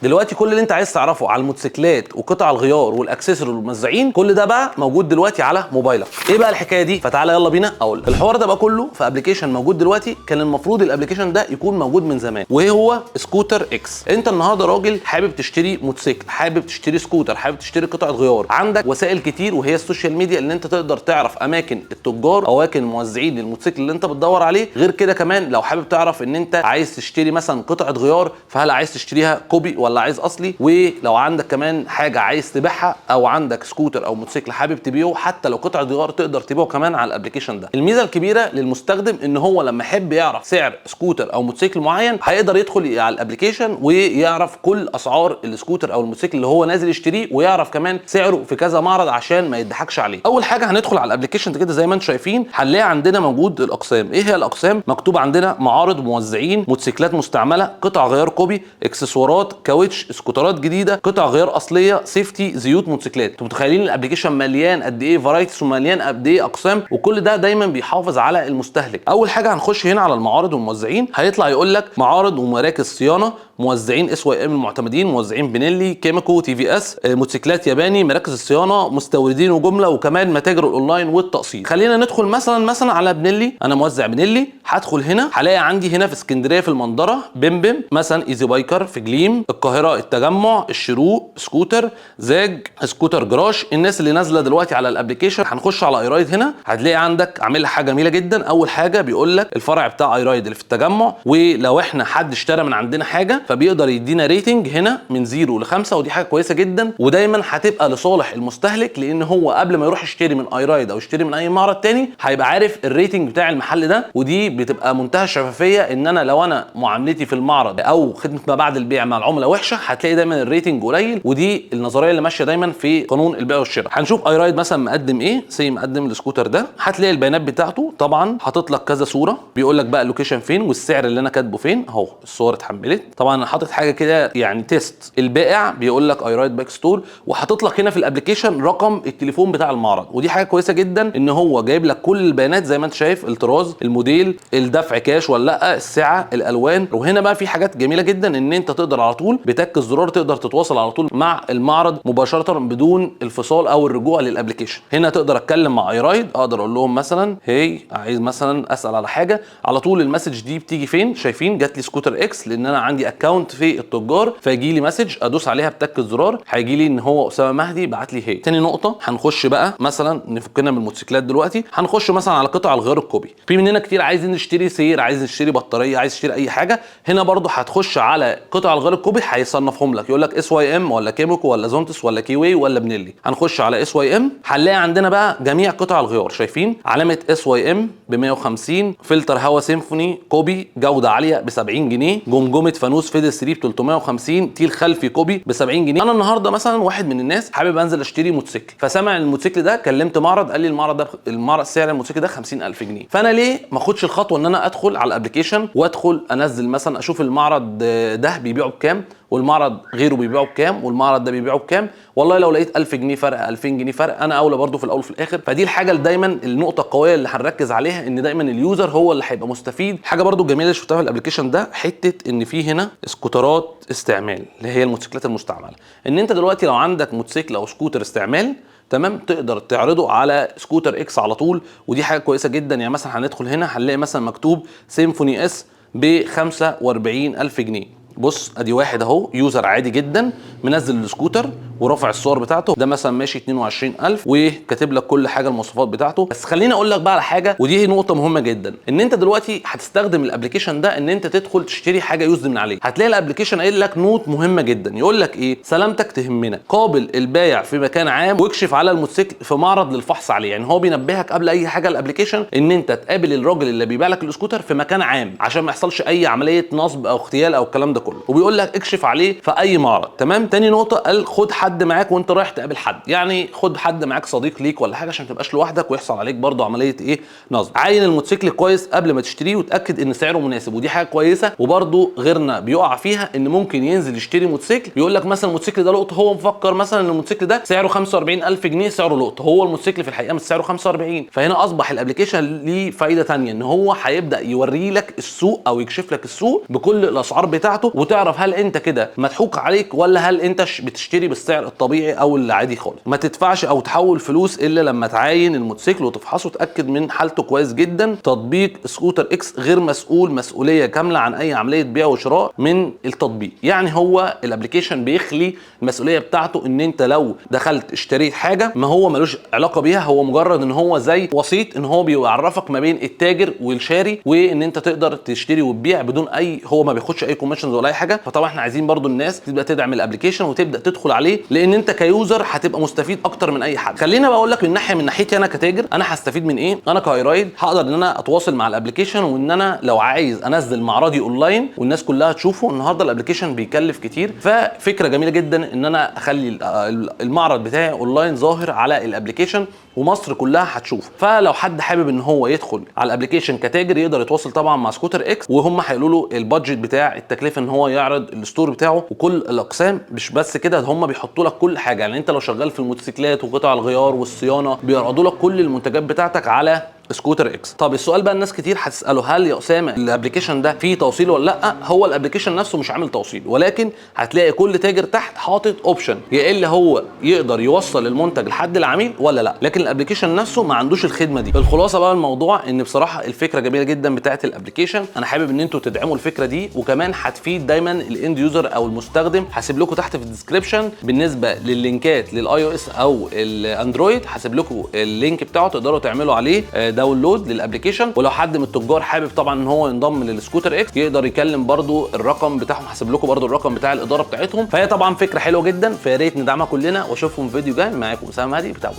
دلوقتي كل اللي انت عايز تعرفه على الموتوسيكلات وقطع الغيار والاكسسوار والموزعين كل ده بقى موجود دلوقتي على موبايلك. ايه بقى الحكايه دي؟ فتعالى يلا بينا اقول الحوار ده بقى كله في ابلكيشن موجود دلوقتي. كان المفروض الابلكيشن ده يكون موجود من زمان، وايه هو سكوتر اكس. انت النهارده راجل حابب تشتري موتوسيكل، حابب تشتري سكوتر، حابب تشتري قطعه غيار، عندك وسائل كتير وهي السوشيال ميديا اللي انت تقدر تعرف اماكن التجار او اماكن الموزعين للموتوسيكل اللي انت بتدور عليه. غير كده كمان لو حابب تعرف ان انت عايز تشتري مثلا قطعه غيار، فهل عايز تشتريها كوبي ولا عايز اصلي، ولو عندك كمان حاجه عايز تبيعها او عندك سكوتر او موتوسيكل حابب تبيعه حتى لو قطعه غيار تقدر تبيعه كمان على الابلكيشن ده. الميزه الكبيره للمستخدم ان هو لما يحب يعرف سعر سكوتر او موتوسيكل معين هيقدر يدخل على الابلكيشن ويعرف كل اسعار السكوتر او الموتوسيكل اللي هو نازل يشتريه، ويعرف كمان سعره في كذا معرض عشان ما يضحكش عليه. اول حاجه هندخل على الابلكيشن كده زي ما انتم شايفين، هنلاقي عندنا موجود الاقسام. ايه هي الاقسام؟ مكتوب عندنا معارض، موزعين، موتوسيكلات مستعمله، قطع غيار كوبي، اكسسوارات، كاوتش، سكوترات جديده، قطع غيار اصليه، سيفتي، زيوت، موتوسيكلات. انتوا متخيلين الابلكيشن مليان قد ايه فرايتيز ومليان قد ايه اقسام، وكل ده دايما بيحافظ على المستهلك. اول حاجه هنخش هنا على المعارض والموزعين، هيطلع يقول لك معارض ومراكز صيانه، موزعين اس واي ام المعتمدين، موزعين بنيلي، كيميكو، تي في اس، موتوسيكلات ياباني، مراكز الصيانه، مستوردين وجمله، وكمان متاجر الاونلاين والتقسيط. خلينا ندخل مثلا على بنيلي. انا موزع بنيلي، هدخل هنا هلاقي عندي هنا في اسكندريه في المنظره بمبم، مثلا ايزي بايكر في جليم، القاهره التجمع، الشروق، سكوتر، زاج، سكوتر جراش. الناس اللي نازله دلوقتي على الابلكيشن هنخش على ايرايد. هنا هتلاقي عندك عامل حاجه جميله جدا. اول حاجه بيقول لك الفرع بتاع ايرايد اللي في التجمع، ولو احنا حد اشترى من عندنا حاجه فبيقدر يدينا ريتنج هنا من 0 ل 5، ودي حاجه كويسه جدا ودايما هتبقى لصالح المستهلك، لان هو قبل ما يروح يشتري من ايرايد او يشتري من اي معرض تاني هيبقى عارف الريتنج بتاع المحل ده. ودي بتبقى منتهى الشفافيه، ان انا لو انا معاملتي في المعرض او خدمه ما بعد البيع مع العملاء وحشه هتلاقي دايما الريتنج قليل، ودي النظريه اللي ماشيه دايما في قانون البيع والشراء. هنشوف ايرايد مثلا مقدم ايه، مقدم السكوتر ده، هتلاقي البيانات بتاعته طبعا حاطط لك كذا صوره، بيقول لك بقى اللوكيشن فين والسعر اللي انا كاتبه فين اهو. الصور اتحملت طبعا، انا حاطط حاجه كده يعني تيست. البائع بيقول لك ايرايد باك ستور، وحاطط لك هنا في الابلكيشن رقم التليفون بتاع المعرض، ودي حاجه كويسه جدا ان هو جايب لك كل البيانات زي ما انت شايف، الطراز، الموديل، الدفع كاش ولا لا، السعه، الالوان. وهنا بقى في حاجات جميله جدا ان انت تقدر على طول بتك الزرار تقدر تتواصل على طول مع المعرض مباشره بدون الفصال او الرجوع للابلكيشن. هنا تقدر اتكلم مع ايرايد، اقدر اقول لهم مثلا هي عايز مثلا اسال على حاجه، على طول المسج دي بتيجي فين. شايفين جات لي سكوتر اكس لان انا عندي اكونت في التجار، فيجي لي مسج ادوس عليها بتك الزرار هيجي لي ان هو اسامه مهدي بعت لي هي. تاني نقطه هنخش بقى مثلا نفكنا من الموتوسيكلات دلوقتي، هنخش مثلا على قطع الغيار الكوبي. في مننا كتير عايزين نشتري سير، عايز نشتري بطاريه، عايز نشتري اي حاجه. هنا برضو هتخش على قطع الغيار الكوبي هيصنفهم لك، يقول لك اس واي ام ولا كيميكو ولا زونتس ولا كيوي ولا بنيلي. هنخش على اس واي ام، هنلاقي عندنا بقى جميع قطع الغيار. شايفين علامه اس واي ام ب 150، فلتر هوا سيمفوني كوبي جوده عاليه ب 70 جنيه، جمجمه فانوس فيدل 3 ب 350، تيل خلفي كوبي ب 70 جنيه. انا النهارده مثلا واحد من الناس حابب انزل اشتري موتوسيكل، فسمع الموتوسيكل ده، كلمت معرض قال لي المعرض ده سعر الموتوسيكل ده 50000 جنيه. فانا ليه ما اخدش الخطوه ان انا ادخل على الابلكيشن وادخل انزل مثلا اشوف المعرض ده بيبيعه بكام والمعرض غيره بيبيعه بكام والمعرض ده بيبيعه بكام. والله لو لقيت 1000 جنيه فرق 2000 جنيه فرق انا اولى برضو في الاول وفي الاخر. فدي الحاجه اللي دايما النقطه القويه اللي هنركز عليها، ان دايما اليوزر هو اللي هيبقى مستفيد. حاجه برضو جميله اللي شفتها في الابلكيشن ده، حته ان في هنا سكوترات استعمال اللي هي الموتوسيكلات المستعمله. ان انت دلوقتي لو عندك موتوسيكل او سكوتر استعمال تمام تقدر تعرضه على سكوتر اكس على طول، ودي حاجه كويسه جدا. يعني مثلا هندخل هنا هنلاقي مثلا مكتوب سيمفوني اس ب 45000 جنيه. بص ادي واحد اهو يوزر عادي جدا منزل السكوتر ورافع الصور بتاعته، ده مثلا ماشي 22000 وكاتب لك كل حاجه المواصفات بتاعته. بس خليني اقول لك بقى على حاجه، ودي نقطه مهمه جدا، ان انت دلوقتي هتستخدم الابلكيشن ده ان انت تدخل تشتري حاجه يوزد من عليه. هتلاقي الابلكيشن قايل لك نوت مهمه جدا، يقول لك ايه؟ سلامتك تهمنا، قابل البايع في مكان عام واكشف على الموتوسيكل في معرض للفحص عليه. يعني هو بينبهك قبل اي حاجه الابلكيشن ان انت تقابل الراجل اللي بيبيع لك السكوتر في مكان عام عشان ما يحصلش اي عمليه نصب او اغتيال او الكلام ده كله، وبيقول لك اكشف عليه في اي معرض. تمام. تاني نقطه قال خد حد معاك وانت رايح تقابل حد، يعني خد حد معاك صديق ليك ولا حاجه عشان ما تبقاش لوحدك ويحصل عليك برضو عمليه ايه؟ نصب. عاين الموتوسيكل كويس قبل ما تشتريه وتاكد ان سعره مناسب، ودي حاجه كويسه. وبرضو غيرنا بيقع فيها ان ممكن ينزل يشتري موتوسيكل يقول لك مثلا الموتوسيكل ده لقطه، هو مفكر مثلا ان الموتوسيكل ده سعره 45000 جنيه سعره لقطه، هو الموتوسيكل في الحقيقه مش سعره 45. فهنا اصبح الابلكيشن ليه فايده ثانيه، ان هو هيبدا يوري لك السوق او يكشف لك السوق بكل الاسعار بتاعته وتعرف هل انت كده مضحوك عليك ولا هل انت بتشتري بالسعر الطبيعي او العادي خالص. ما تدفعش او تحول فلوس الا لما تعاين الموتوسيكل وتفحصه وتاكد من حالته كويس جدا. تطبيق سكوتر اكس غير مسؤول مسؤوليه كامله عن اي عمليه بيع وشراء من التطبيق. يعني هو الابلكيشن بيخلي المسؤوليه بتاعته ان انت لو دخلت اشتريت حاجه ما هو ملوش علاقه بيها، هو مجرد ان هو زي وسيط، ان هو بيعرفك ما بين التاجر والشاري وان انت تقدر تشتري وتبيع بدون اي، هو ما بياخدش اي كوميشنز ولا اي حاجه. فطبعا احنا عايزين برضو الناس تبدا تدعم الابلكيشن وتبدا تدخل عليه، لان انت كيوزر هتبقى مستفيد اكتر من اي حد. خلينا بقى اقول لك من ناحيتي انا كتاجر، انا هستفيد من ايه؟ انا كايرايد هقدر ان انا اتواصل مع الابلكيشن، وان انا لو عايز انزل معرضي اونلاين والناس كلها تشوفه. النهارده الابلكيشن بيكلف كتير، ففكره جميله جدا ان انا اخلي المعرض بتاعي اونلاين ظاهر على الابلكيشن ومصر كلها هتشوف. فلو حد حابب ان هو يدخل على الابلكيشن كتاجر يقدر يتواصل طبعا مع سكوتر اكس، وهم هيقولوا له البادجت بتاع التكلفه ان هو يعرض الستور بتاعه وكل الاقسام. مش بس كده، هم بيحطوا لك كل حاجه. يعني انت لو شغال في الموتوسيكلات وقطع الغيار والصيانه بيعرضوا لك كل المنتجات بتاعتك على سكوتر اكس. طب السؤال بقى الناس كتير هتساله، هل يا اسامه الابلكيشن ده فيه توصيل ولا لا؟ هو الابلكيشن نفسه مش عامل توصيل، ولكن هتلاقي كل تاجر تحت حاطط اوبشن يا الا هو يقدر يوصل المنتج لحد العميل ولا لا، لكن الابلكيشن نفسه ما عندوش الخدمه دي. الخلاصه بقى الموضوع ان بصراحه الفكره جميله جدا بتاعه الابلكيشن، انا حابب ان انتوا تدعموا الفكره دي، وكمان هتفيد دايما الاند يوزر او المستخدم. هسيب لكم تحت في الديسكربشن بالنسبه لللينكات للاي او اس او الاندرويد، هسيب لكم اللينك بتاعه تقدروا تعملوا عليه داونلود للابلكيشن. ولو حد من التجار حابب طبعا ان هو ينضم للسكوتر اكس يقدر يكلم برضو الرقم بتاعهم، هسيب لكم برضو الرقم بتاع الاداره بتاعتهم. فهي طبعا فكره حلوه جدا، فيا ريت ندعمها كلنا. واشوفكم في فيديو جاي. معاكم اسامه مهدي بتاع